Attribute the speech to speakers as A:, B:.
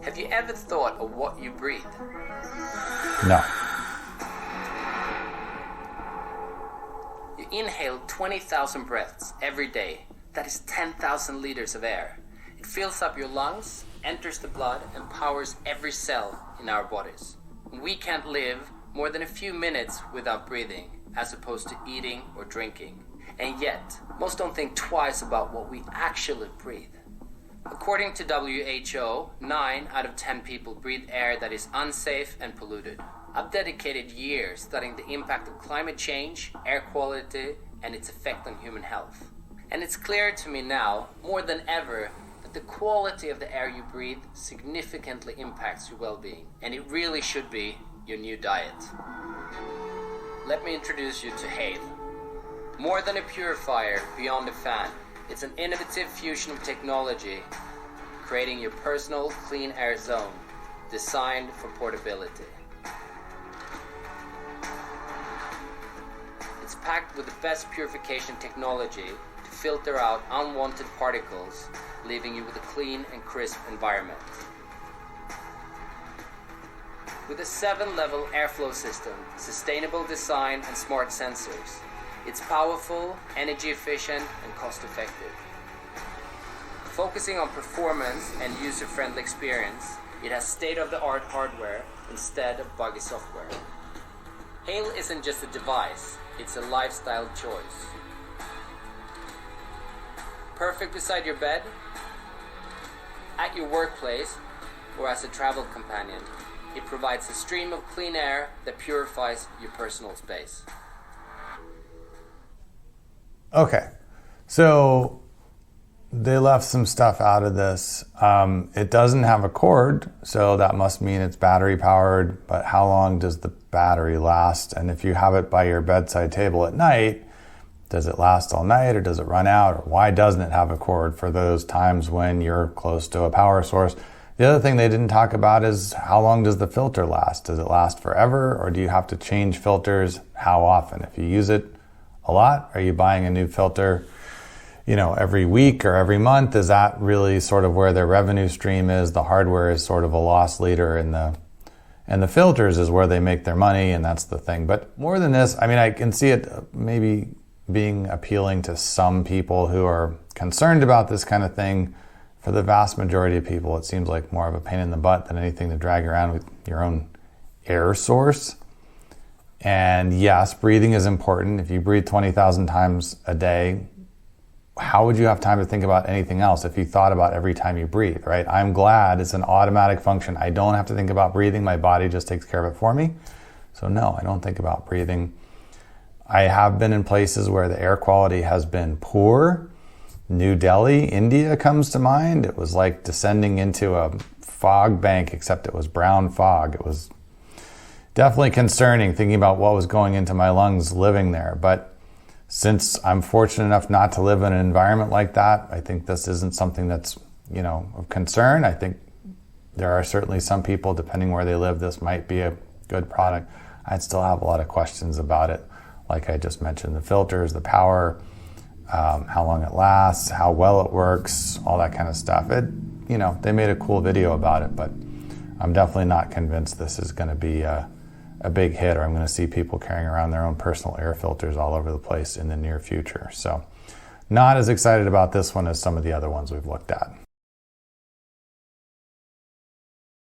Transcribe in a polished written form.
A: Have you ever thought of what you breathe?
B: No.
A: You inhale 20,000 breaths every day. That is 10,000 liters of air. It fills up your lungs, enters the blood, and powers every cell in our bodies. We can't live more than a few minutes without breathing, as opposed to eating or drinking. And yet, most don't think twice about what we actually breathe. According to WHO, 9 out of 10 people breathe air that is unsafe and polluted. I've dedicated years studying the impact of climate change, air quality, and its effect on human health. And it's clear to me now, more than ever, that the quality of the air you breathe significantly impacts your well-being. And it really should be your new diet. Let me introduce you to Hail. More than a purifier beyond a fan, it's an innovative fusion of technology, creating your personal clean air zone, designed for portability. It's packed with the best purification technology to filter out unwanted particles, leaving you with a clean and crisp environment. With a 7-level airflow system, sustainable design, and smart sensors, it's powerful, energy efficient, and cost effective. Focusing on performance and user-friendly experience, it has state-of-the-art hardware instead of buggy software. Hail isn't just a device, it's a lifestyle choice. Perfect beside your bed, at your workplace, or as a travel companion, it provides a stream of clean air that purifies your personal space.
B: Okay, so they left some stuff out of this. It doesn't have a cord, so that must mean it's battery powered, but how long does the battery last? And if you have it by your bedside table at night, does it last all night or does it run out? Or why doesn't it have a cord for those times when you're close to a power source? The other thing they didn't talk about is how long does the filter last? Does it last forever, or do you have to change filters? How often? If you use it a lot, are you buying a new filter, every week or every month? Is that really sort of where their revenue stream is? The hardware is sort of a loss leader, and the filters is where they make their money, and that's the thing. But more than this, I can see it maybe being appealing to some people who are concerned about this kind of thing. For the vast majority of people, it seems like more of a pain in the butt than anything to drag around with your own air source. And yes, breathing is important. If you breathe 20,000 times a day, how would you have time to think about anything else if you thought about every time you breathe, right? I'm glad it's an automatic function. I don't have to think about breathing. My body just takes care of it for me. So no, I don't think about breathing. I have been in places where the air quality has been poor. New Delhi, India comes to mind. It was like descending into a fog bank, except it was brown fog. It was definitely concerning thinking about what was going into my lungs living there. But since I'm fortunate enough not to live in an environment like that, I think this isn't something that's, of concern. I think there are certainly some people, depending where they live, this might be a good product. I'd still have a lot of questions about it. Like I just mentioned, the filters, the power, how long it lasts, how well it works, all that kind of stuff. They made a cool video about it, but I'm definitely not convinced this is going to be a big hit, or I'm going to see people carrying around their own personal air filters all over the place in the near future. So not as excited about this one as some of the other ones we've looked at.